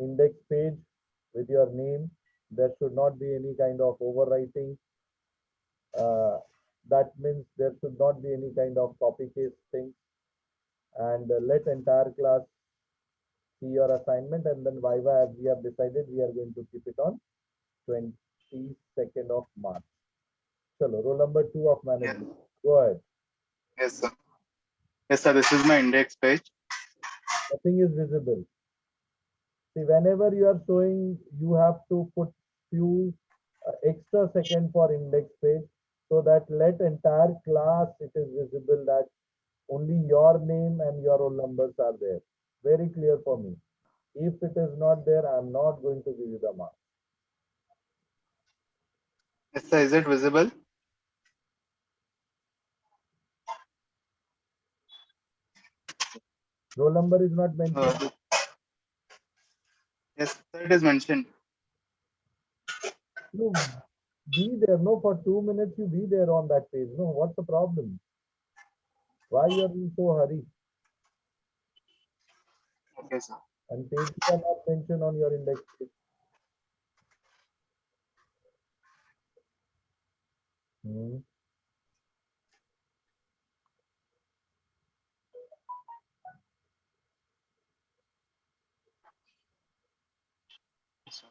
index page with your name. There should not be any kind of overwriting. That means there should not be any kind of copy paste thing. And let entire class see your assignment, and then Viva, as we have decided, we are going to keep it on 22nd of March. Chalo, roll number 2 of management. Yes. Go ahead. Yes, sir. Yes, sir. This is my index page. Nothing is visible. See, whenever you are showing, you have to put few extra second for index page, so that let entire class it is visible that only your name and your roll numbers are there. Very clear for me. If it is not there, I'm not going to give you the mark. Yes, sir. Is it visible? Roll number is not mentioned. Yes, sir. It is mentioned. No, be there. No, for 2 minutes you be there on that page. No, what's the problem? Why you are in so hurry? Okay, sir. And pages are not mentioned on your index page. Hmm. Yes, sir.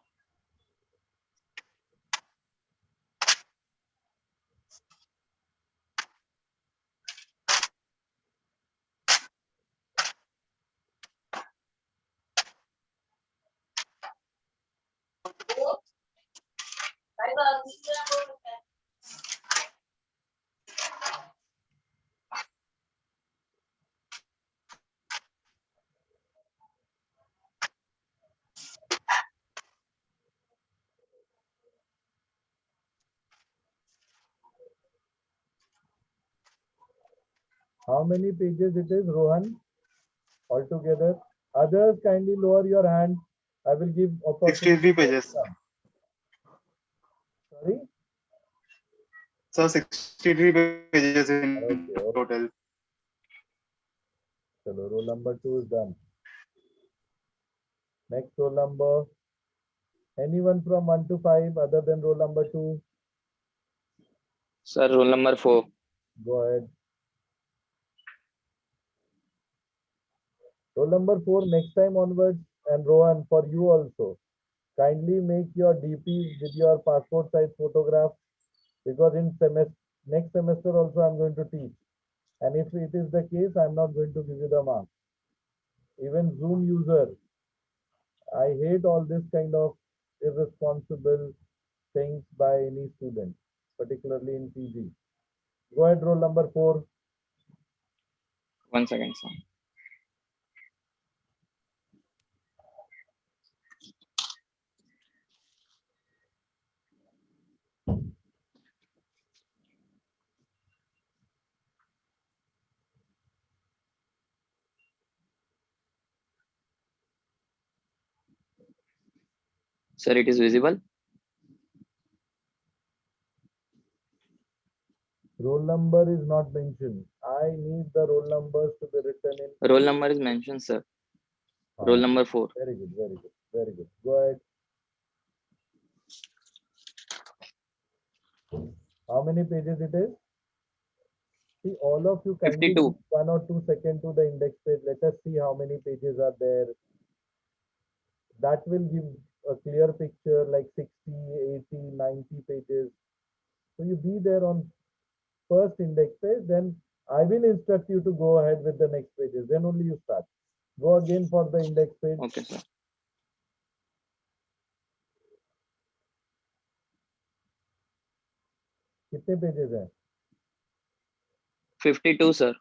How many pages it is, Rohan, altogether? Others, kindly lower your hand. I will give opportunity 63 for pages. exam. Sorry? So 63 pages in Okay, total. okay. Chalo, roll number 2 is done. Next roll number. Anyone from 1 to 5 other than roll number 2? Sir, roll number 4. Go ahead. Roll number 4, next time onwards, and Rohan, for you also, kindly make your DPs with your passport size photograph, because in next semester also I'm going to teach. And if it is the case, I'm not going to give you the marks. Even Zoom user, I hate all this kind of irresponsible things by any student, particularly in PG. Go ahead, roll number 4. 1 second, sir. Sir, it is visible. Roll number is not mentioned. I need the roll numbers to be written in. Roll number is mentioned, sir. Roll Ah, number 4. very good, very good, very good. Go ahead. How many pages it is? See, all of you kindly 52. give 1 or 2 seconds to the index page. Let us see how many pages are there. That will give a clear picture, like 60, 80, 90 pages. So you be there on first index page, then I will instruct you to go ahead with the next pages. Then only you start. Go again for the index page. Okay, sir. कितने pages हैं? 52, sir.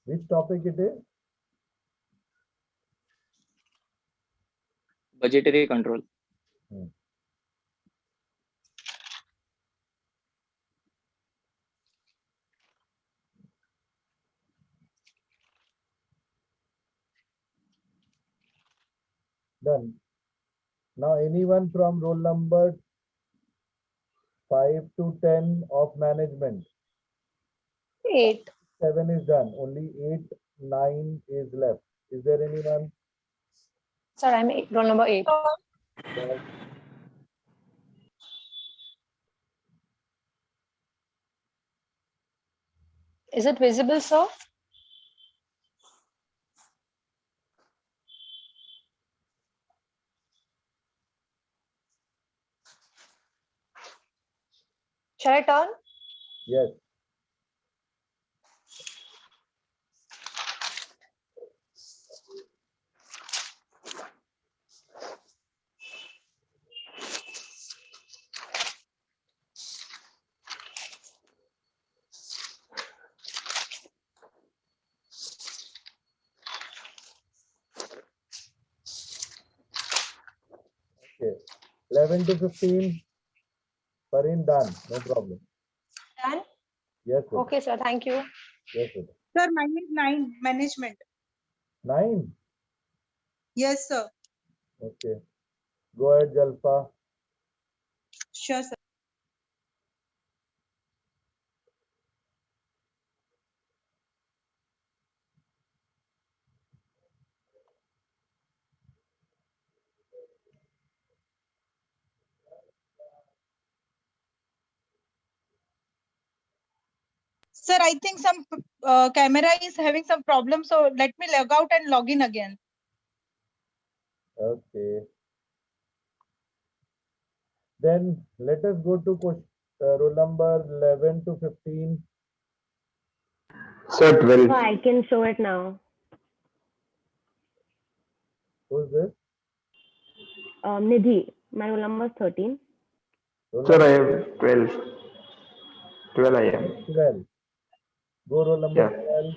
Which topic it is? Budgetary control. Done. Now anyone from roll number 5 to 10 of management? 8. 7 is done. Only 8, 9 is left. Is there anyone? Sir, I'm roll number 8. Is it visible, sir? Shall I turn? Yes. Okay. 11 to 15. Parin, done. No problem. Done? Yes, sir. Okay, sir. Thank you. Yes, sir. Sir, mine is 9, management. 9. Yes, sir. Okay. Go ahead, Jalpa. Sure, sir. Sir, I think some camera is having some problem, so let me log out and log in again. Okay. Then let us go to question, roll number 11 to 15. Sir, 12. Oh, I can show it now. Who's this? Nidhi, my roll number is 13. Roll Sir, I number have 12. 12 I am. 12. Go roll number Yeah. 12.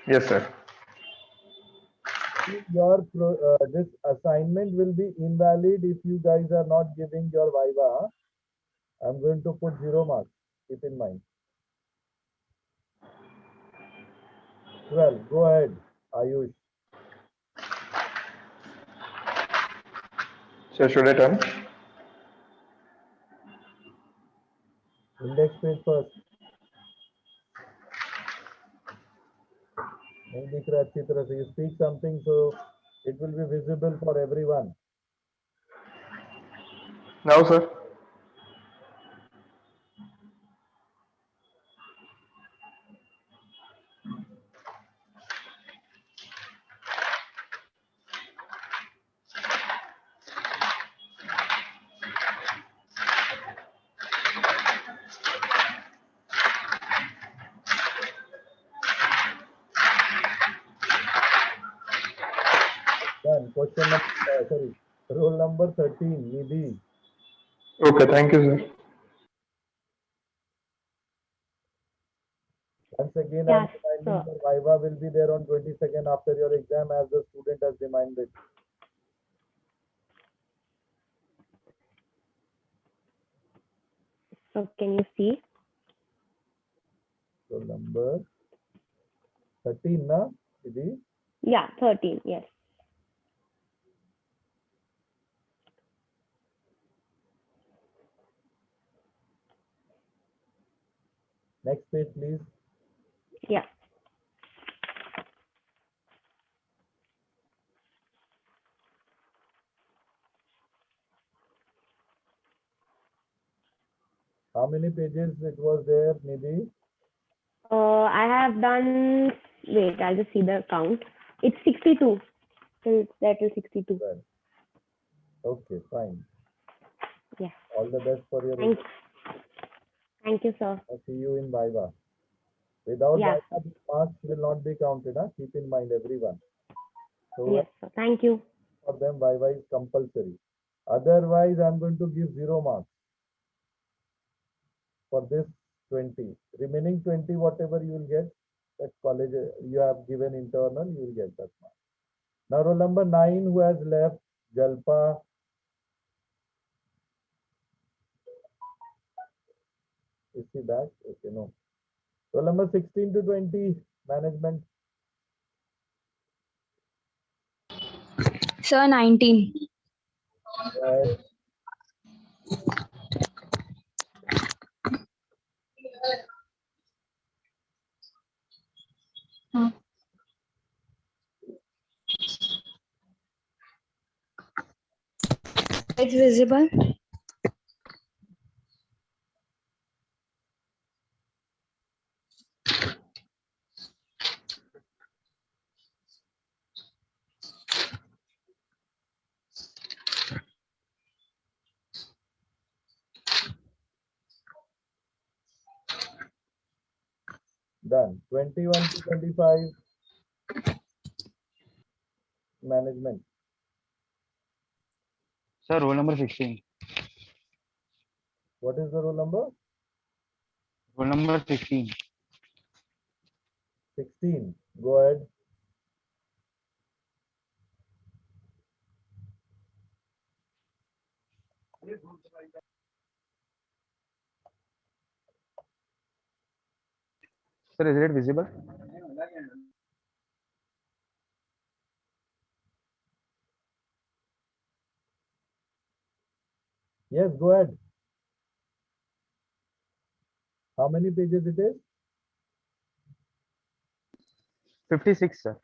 Yes, sir. Your this assignment will be invalid if you guys are not giving your Viva. I'm going to put 0 marks. Keep in mind. 12. Go ahead, Ayush. Sir, should I turn? Index page first. नहीं दिख रहा अच्छी तरह से. You speak something so it will be visible for everyone. Now, sir. Done. Question number, sorry, roll number 13, Nidhi. Okay, thank you, sir. Once again, Yes, I'm reminding sir. your Viva will be there on 22nd after your exam as the student has reminded. So can you see? Roll number 13, na, Nidhi? Yeah, 13. Yes. Next page, please. Yeah. How many pages it was there, Nidhi? I have done. Wait, I'll just see the count. It's 62. Till that is 62. Well, okay, fine. Yeah. All the best for your Thank. Thank you, sir. I'll see you in Viva. Without Yeah. Viva, the marks will not be counted. Huh? Keep in mind, everyone. So Yes, sir. Thank you. for them, Viva is compulsory. Otherwise, I'm going to give 0 marks for this 20. Remaining 20, whatever you will get, that college you have given internal, you will get that mark. Now roll number 9 who has left, Jalpa. Is she back? Okay, no. Roll number 16 to 20, management. Sir, 19. Go ahead. It's visible. Done. 21 to 25, management. Sir, roll number 16. What is the roll number? Roll number 16. 16. Go ahead. Sir, is it visible? Yes, go ahead. How many pages it is? 56, sir.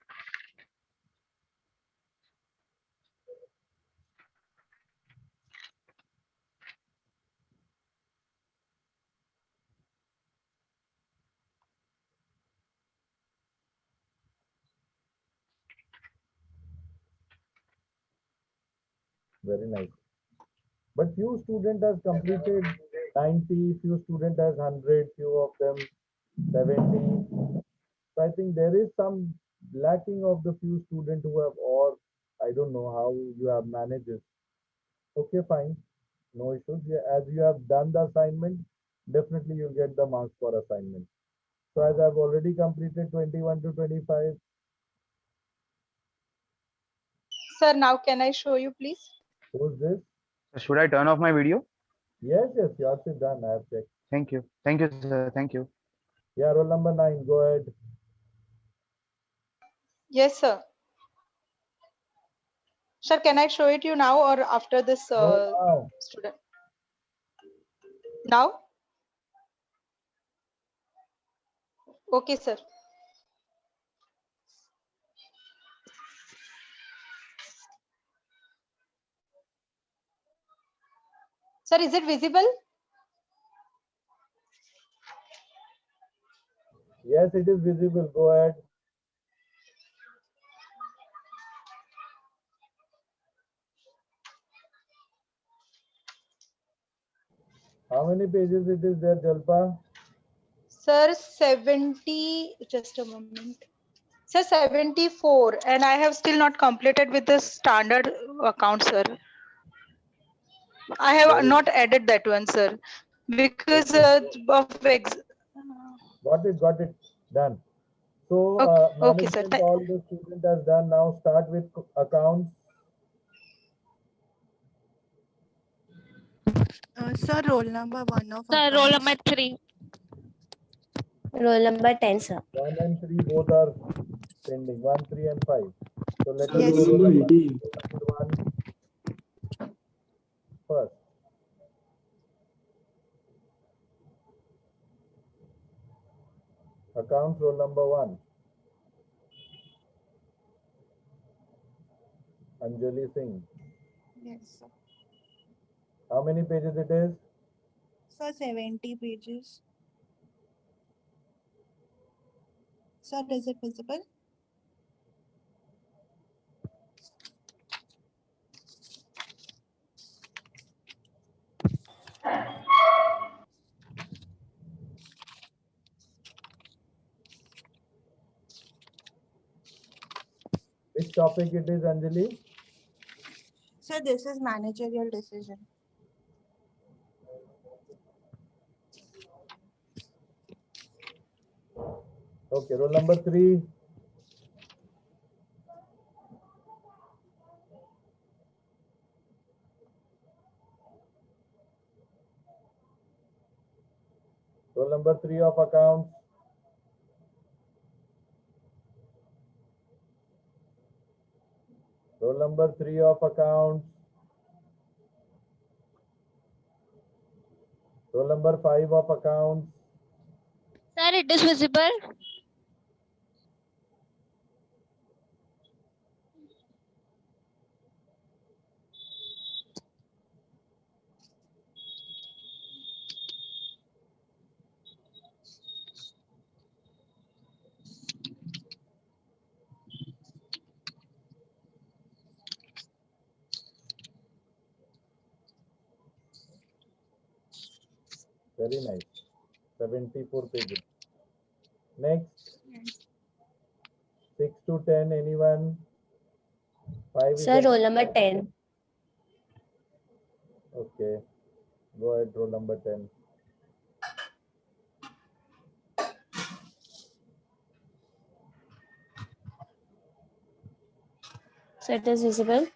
Very nice. But few student has completed 90, few student has 100, few of them 70. So I think there is some lacking of the few student who have, or I don't know how you have managed it. Okay, fine. No issues. Yeah, as you have done the assignment, definitely you'll get the marks for assignment. So as I've already completed 21 to 25, Sir, now can I show you, please? who's this? Should I turn off my video? Yes, yes, yours is done. I have checked. Thank you. Thank you, sir. Thank you. Yeah, roll number 9, go ahead. Yes, sir. Sir, can I show it you now or after this No, now. student? Now? Okay, sir. Sir, is it visible? Yes, it is visible. Go ahead. How many pages it is there, Jalpa? Sir, 70, just a moment. Sir, 74, and I have still not completed with the standard account, sir. I have Very not added that one, sir, because of got it. Done. So, Okay, sir. management, all the student has done. Now start with accounts. Sir, roll number 1 of Sir, roll accounts. number 3. Roll number 10, sir. 1 and 3 both are pending. 1, 3 and 5. So let us Yes. do roll number 1 first. Accounts roll number 1. Anjali Singh. Yes, sir. How many pages it is? Sir, 70 pages. Sir, is it visible? Which topic it is, Anjali? Sir, this is managerial decision. Okay, roll number 3. Roll number 3 of accounts. Roll number 3 of accounts. Roll number 5 of accounts. Sir, it is visible. Very nice. 74 pages. Next. 6 to 10, anyone? 5 is Sir, a- roll number 10. Okay. Go ahead, roll number 10. So it is visible.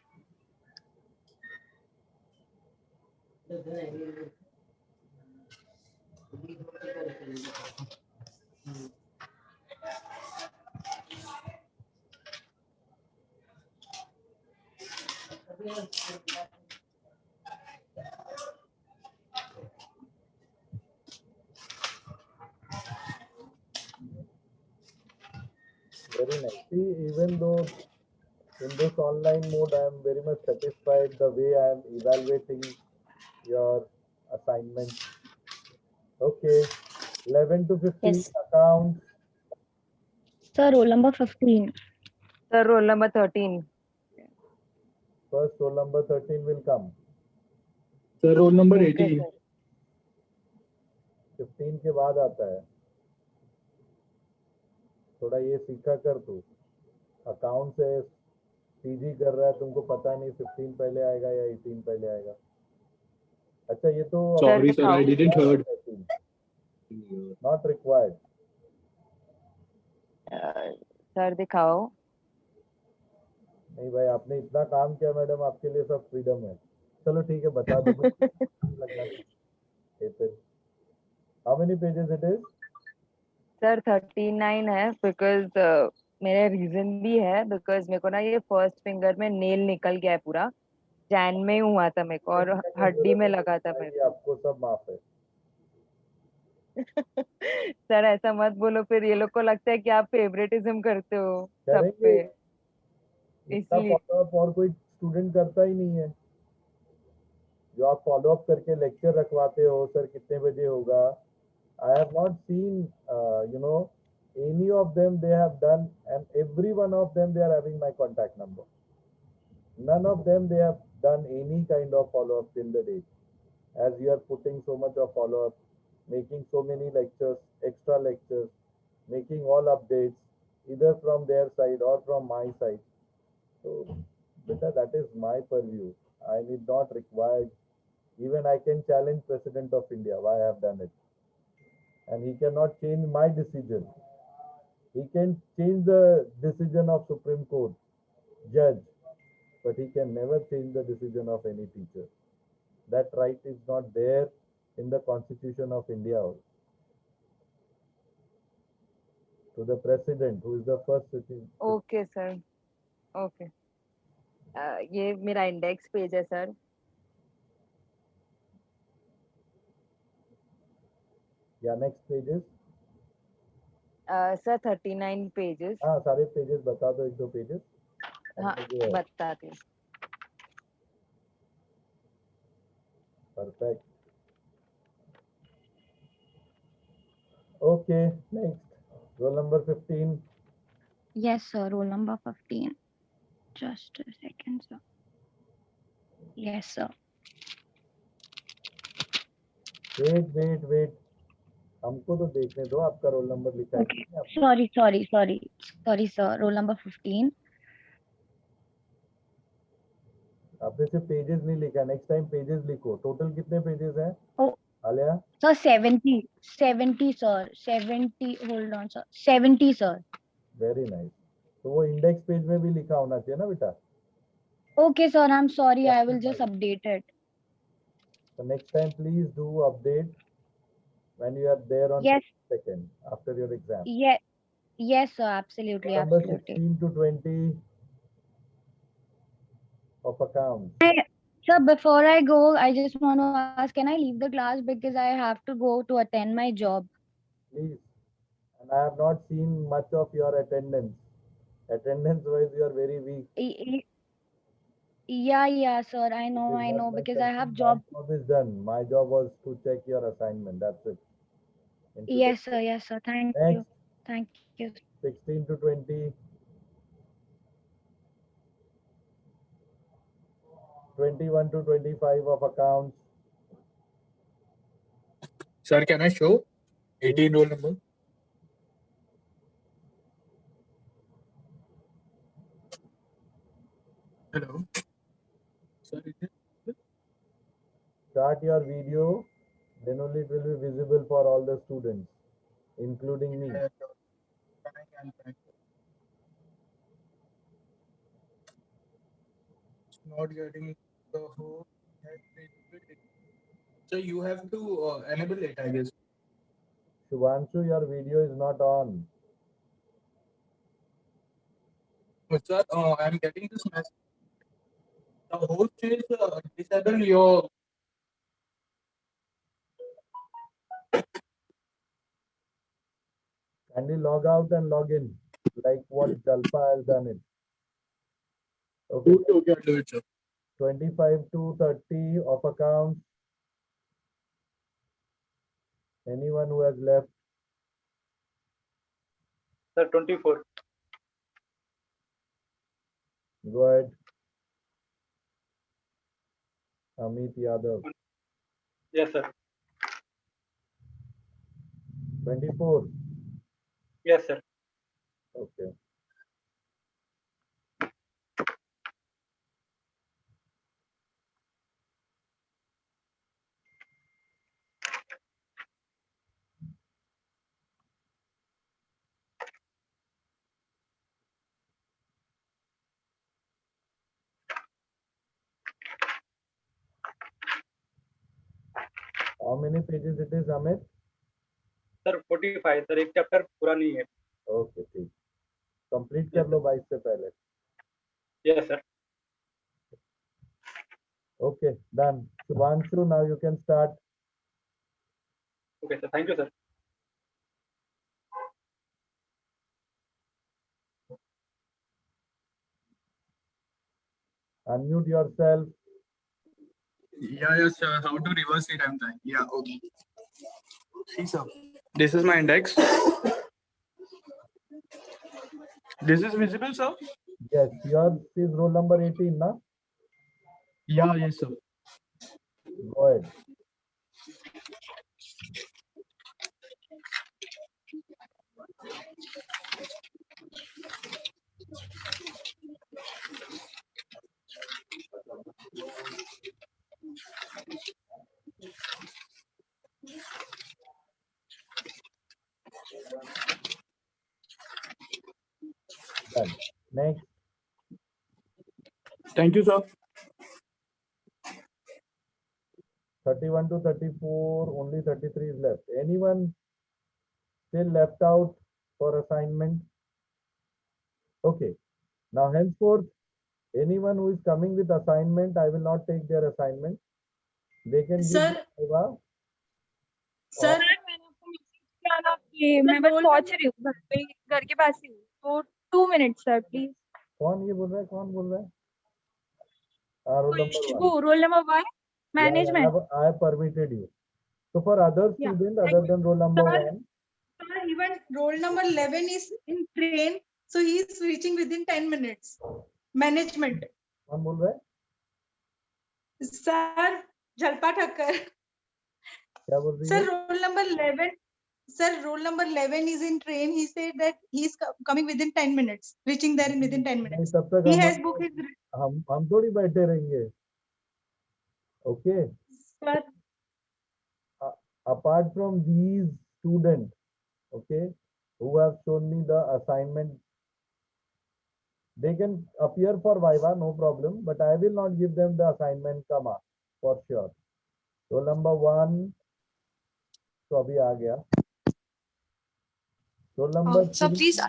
Very nice. See, even though in this online mode, I am very much satisfied the way I am evaluating your assignment. Okay. 11 to 15 Yes. accounts. Sir, roll number 15. Sir, roll number 13. First roll number 13 will come. Sir, roll number Okay, 18. sir. 15 के बाद आता है. थोड़ा ये सीखा कर तू. Account से पीजी कर रहा है, तुमको पता नहीं 15 पहले आएगा या 18 पहले आएगा. अच्छा, ये तो Sorry, sir, I didn't heard. Not required. Sir दिखाओ. नहीं भाई, आपने इतना काम किया मैडम, आपके लिए सब फ्रीडम है. चलो ठीक है, बता दो. How many pages it is? Sir 39 है बिकॉज मेरे रीजन भी है बिकॉज मेरे को ना ये फर्स्ट फिंगर में नेल निकल गया है पूरा. जैन में हुआ था मेरे को और हड्डी में लगा था मेरे को. आपको सब माफ है. सर ऐसा मत बोलो, फिर ये लोग को लगता है कि आप फेवरेटिज्म करते हो सब करेंगे. पे. इतना इसलिए फॉलोअप और कोई स्टूडेंट करता ही नहीं है. जो आप फॉलोअप करके लेक्चर रखवाते हो, सर कितने बजे होगा. I have not seen, any of them they have done, and every one of them they are having my contact number. None of them they have done any kind of follow-up till the date. As you are putting so much of follow-up, making so many lectures, extra lectures, making all updates, either from their side or from my side. So, beta, that is my purview. I need not require. Even I can challenge President of India why I have done it. And he cannot change my decision. He can change the decision of Supreme Court judge, but he can never change the decision of any teacher. That right is not there in the Constitution of India. To the President, who is the first citizen. Okay sir. Okay. ये मेरा index page है sir. Yeah, next pages. Sir 39 pages. हाँ, सारे pages बता दो, 1-2 pages. हाँ बताती हूँ. Perfect. Okay, next. Roll number 15. Yes, sir, roll number 15. Just a second, sir. Yes, sir. Wait. हमको तो देखने दो, आपका रोल नंबर लिखा है. Okay. Sorry, sir. Roll number 15. आपने सिर्फ पेजेस नहीं लिखा. नेक्स्ट टाइम पेजेस लिखो. टोटल कितने पेजेस हैं Oh. Alia? Sir, 70, 70, sir. 70, hold on, sir. 70, sir. Very nice. तो वो इंडेक्स पेज में भी लिखा होना चाहिए ना बेटा. Okay, sir. I'm sorry. I will just update it. So next time please do update when you are there on Yes. second after your exam. Yes. Yes, sir. Absolutely. Number Absolutely. 16 to 20 of accounts. Sir, before I go, I just want to ask, can I leave the class because I have to go to attend my job? Please. And I have not seen much of your attendance. Attendance wise, you are very weak. Yeah, sir. I It know, is I not know, my because I concern. have job. My job is done. My job was to check your assignment. That's it. In today's Yes, sir. Yes, sir. Thank you. Next, Thank you. 16 to 20. 21 to 25 of accounts. Sir, can I show 18 roll number? Hello. Sir, is it? Start your video. Then only it will be visible for all the students, including me. I'm trying. It's not getting the whole. So you have to enable it, I guess. Shubhanshu, your video is not on. But sir, I'm getting this message. The host is disable your. Kindly log out and log in, like what Jalpa has done it. Okay. Okay, I'll do it, sir. 25 to 30 of accounts. Anyone who has left? Sir, 24. Go ahead. Amit Yadav. Yes, sir. 24. Yes, sir. Okay. How many pages it is, Amit? Sir, 45. Sir एक chapter पूरा नहीं है. Okay, ठीक. Complete कर लो 22 से पहले. Yes, sir. Okay, done. Shubhanshu, now you can start. Okay, sir. Thank you, sir. Unmute yourself. Yeah, yes, sir. How to reverse it? I'm trying. Yeah, okay. See, sir. This is my index. This is visible, sir? Yes, yours is roll number 18, na? Yeah, yes, sir. Go ahead. Done. Next. Thank you, sir. 31 to 34, only 33 is left. Anyone still left out for assignment? Okay. Now henceforth, anyone who is coming with assignment, I will not take their assignment. They can Sir. give Viva. Sir मैंने आपको message किया ना कि मैं बस पहुंच रही हूँ घर पे, घर के पास ही हूँ, तो 2 मिनट सर प्लीज. कौन ये बोल रहा है? कौन बोल रहा है? Roll number 1. वो roll number 1 management. I have permitted you. So for other Yeah. students other than roll number Sir. 1, Sir, even roll number 11 is in train, so he is reaching within 10 minutes. Management. कौन बोल रहा है? Sir, Jalpa Thakkar. क्या बोल रही Sir, है? roll number 11. Sir, roll number 11 is in train. He said that he is coming within 10 minutes, reaching there in within 10 minutes. तब तक He has booked his. हम थोड़ी बैठे रहेंगे. Okay. Sir, apart from these students, okay, who have shown me the assignment, they can appear for Viva, no problem, but I will not give them the assignment comma for sure. Roll number 1, so abhi aa gaya. Roll number So 3. please,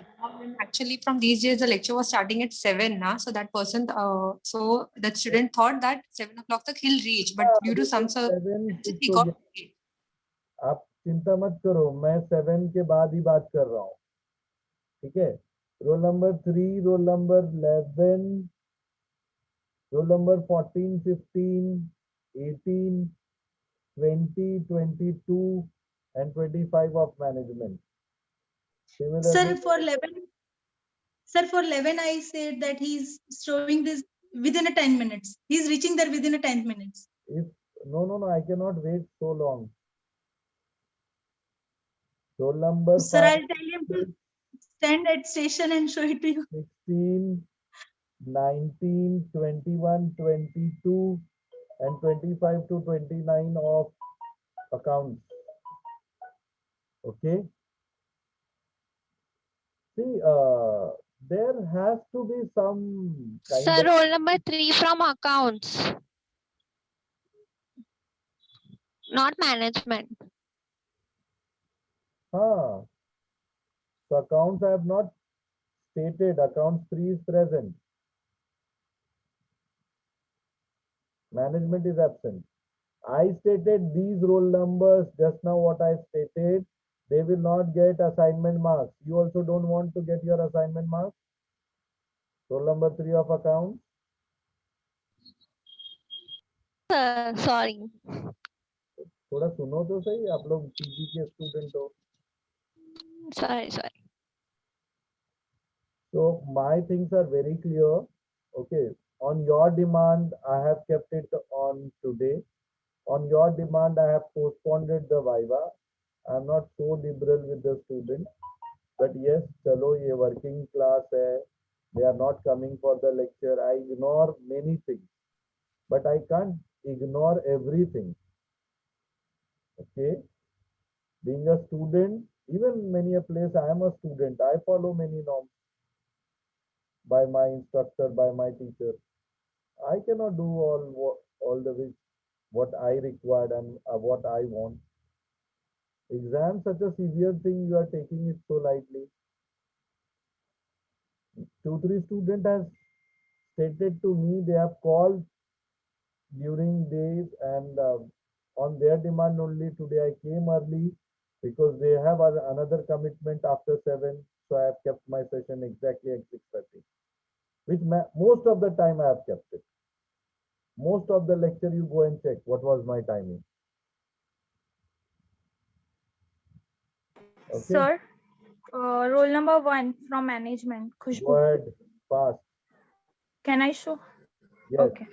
actually from these days, the lecture was starting at 7 now. So that person, so that student thought that 7 o'clock tak he'll reach, but due to some 7 circumstances, fix he हो got गया. late. आप चिंता मत करो, मैं 7 के बाद ही बात कर रहा हूँ. ठीक है. Roll number 3, roll number 11, roll number 14, 15, 18, 20, 22, and 25 of management. Sir, for 11, I said that he's showing this within a 10 minutes. He's reaching there within a 10 minutes. If no, I cannot wait so long. Roll number Sir, 5, I'll tell him to stand at station and show it to you. 16, 19, 21, 22, and 25 to 29 of accounts. Okay. See, there has to be some kind Sir, of roll number 3 from accounts, not management. So accounts I have not stated. Accounts 3 is present. Management is absent. I stated these roll numbers just now. What I stated, they will not get assignment marks. You also don't want to get your assignment marks. Roll number 3 of accounts. Sorry. थोड़ा सुनो तो सही, आप लोग PG के student हो. Sorry. So my things are very clear. Okay. On your demand, I have kept it on today. On your demand, I have postponed the Viva. I am not so liberal with the students. But yes, chalo, ye working class hai. They are not coming for the lecture. I ignore many things. But I can't ignore everything. Okay. Being a student, even many a place I am a student, I follow many norms by my instructor, by my teacher. I cannot do all the which what I required and what I want. Exam such a severe thing, you are taking it so lightly. 2-3 student has stated to me they have called during days and on their demand only today I came early because they have another commitment after 7, so I have kept my session exactly at 6:30, which most of the time I have kept it. Most of the lecture you go and check what was my timing. Okay. Sir, roll number 1 from management. Go Khushbu. ahead, fast. Can I show? Yes. Okay.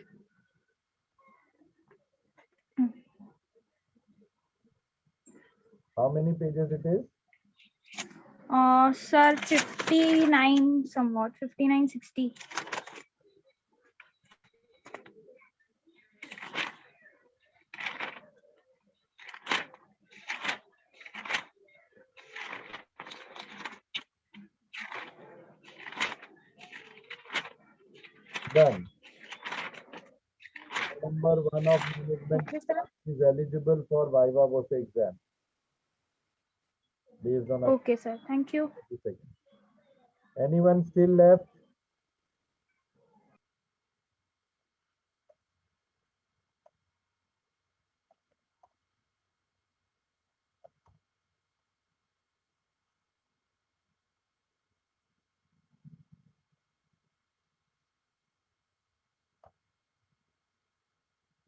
How many pages it is? Sir, 59 somewhat, 59, 60. Done. Number 1 of management is eligible for Viva Voce exam. Based on Okay, sir. Thank you. Anyone still left?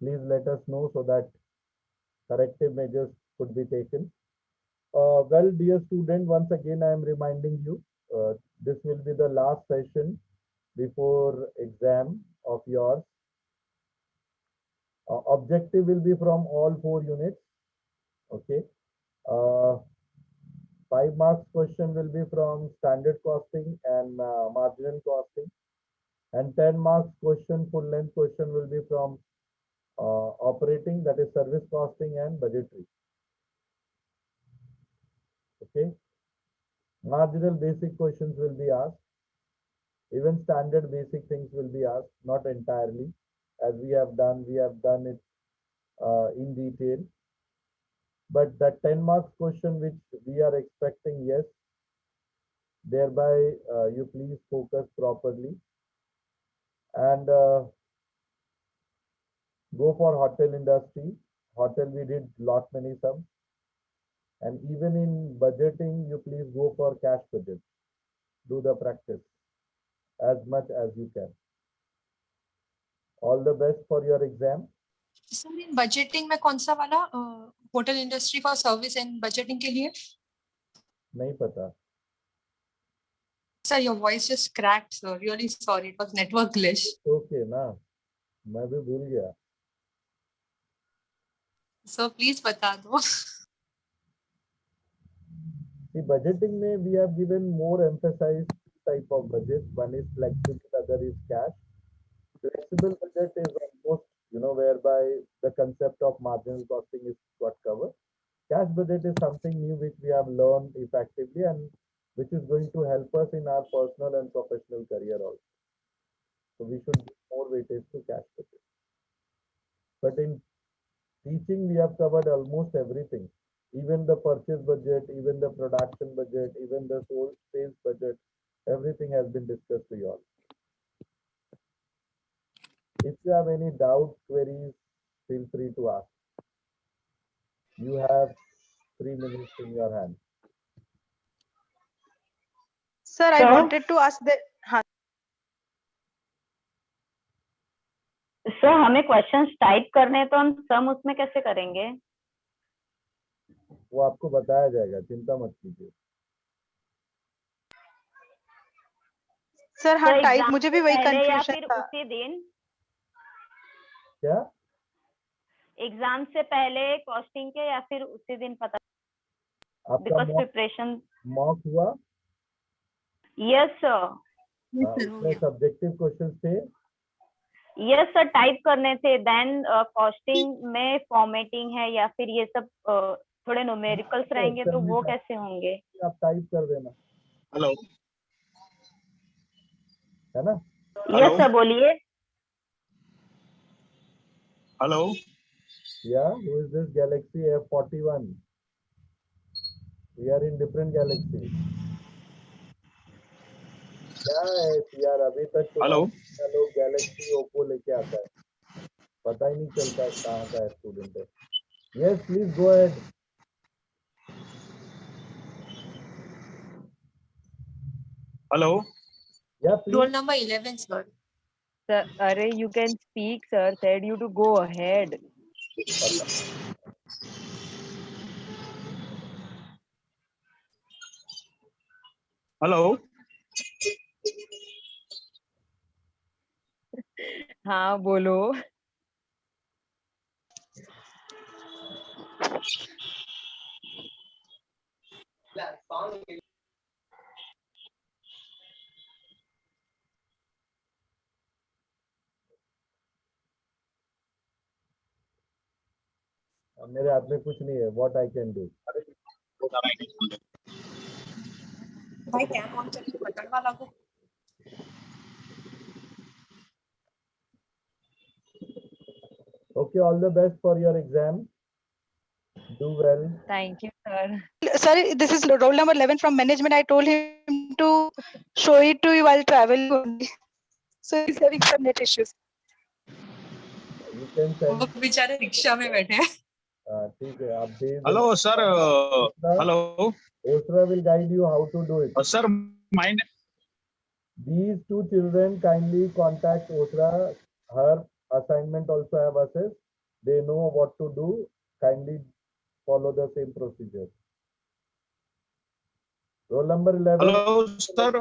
Please let us know so that corrective measures could be taken. Well, dear student, once again, I am reminding you, this will be the last session before exam of yours. Objective will be from all 4 units. Okay. 5 marks question will be from standard costing and marginal costing. And 10 marks question, full length question will be from operating, that is service costing and budgetary. Okay. Marginal basic questions will be asked. Even standard basic things will be asked, not entirely. As we have done it in detail. But the 10 marks question which we are expecting, yes, thereby you please focus properly and go for hotel industry. Hotel we did lot many sums. And even in budgeting, you please go for cash budget. Do the practice as much as you can. All the best for your exam. Sir in budgeting में कौन सा वाला hotel industry for service and budgeting के लिए? नहीं पता. Sir, your voice just cracked, sir. Really sorry. It was network glitch. Okay ना, मैं भी भूल गया. So please बता दो. The budgeting में we have given more emphasized type of budget. One is flexible, other is cash. Flexible budget is almost, whereby the concept of marginal costing is got covered. Cash budget is something new which we have learned effectively and which is going to help us in our personal and professional career also. So we should give more weightage to cash budget. But in teaching, we have covered almost everything. Even the purchase budget, even the production budget, even the sales budget, everything has been discussed to you all. If you have any doubts, queries, feel free to ask. You have 3 minutes in your hand. Sir, I wanted to ask that. हाँ. Sir हमें questions type करने हैं तो हम सम उसमें कैसे करेंगे? वो आपको बताया जाएगा, चिंता मत कीजिए. सर हाँ तो टाइप एग्जाम मुझे से भी वही पहले या कंफ्यूजन फिर था. उसी दिन? क्या? एग्जाम से पहले कॉस्टिंग के या फिर उसी दिन पता? आपका बिकॉज प्रिपरेशन मॉक हुआ? Yes sir. उसमें सब्जेक्टिव क्वेश्चंस थे? यस सर, टाइप करने थे. देन कॉस्टिंग में फॉर्मेटिंग है या फिर ये सब थोड़े न्यूमेरिकल्स रहेंगे तो वो कैसे होंगे? आप टाइप कर देना. हेलो, है ना? यस सर, बोलिए. Hello. Yeah, who is this Galaxy F41? We are in different galaxy. क्या है यार, अभी तक तो लोग गैलेक्सी ओप्पो लेके आता है, पता ही नहीं चलता है कहाँ का स्टूडेंट है. Yes, please go ahead. Hello. Yeah, please. Roll number 11, sir. Sir, Array, you can speak, sir. Said you to go ahead. Hello. हाँ बोलो. मेरे हाथ में कुछ नहीं है. What I can do? भाई क्या ऑन करके बटन वाला को. Okay, all the best for your exam. Do well. Thank you, sir. Sir, this is roll number 11 from management. I told him to show it to you while traveling only. So he's having some net issues. You can send. वो बेचारे rickshaw में बैठे हैं. ठीक है, आप भेज. Hello sir. Hello. Osra will guide you how to do it. Sir mind. These two children kindly contact Osra. Her assignment also have assessed. They know what to do. Kindly follow the same procedure. Roll number 11. Hello sir.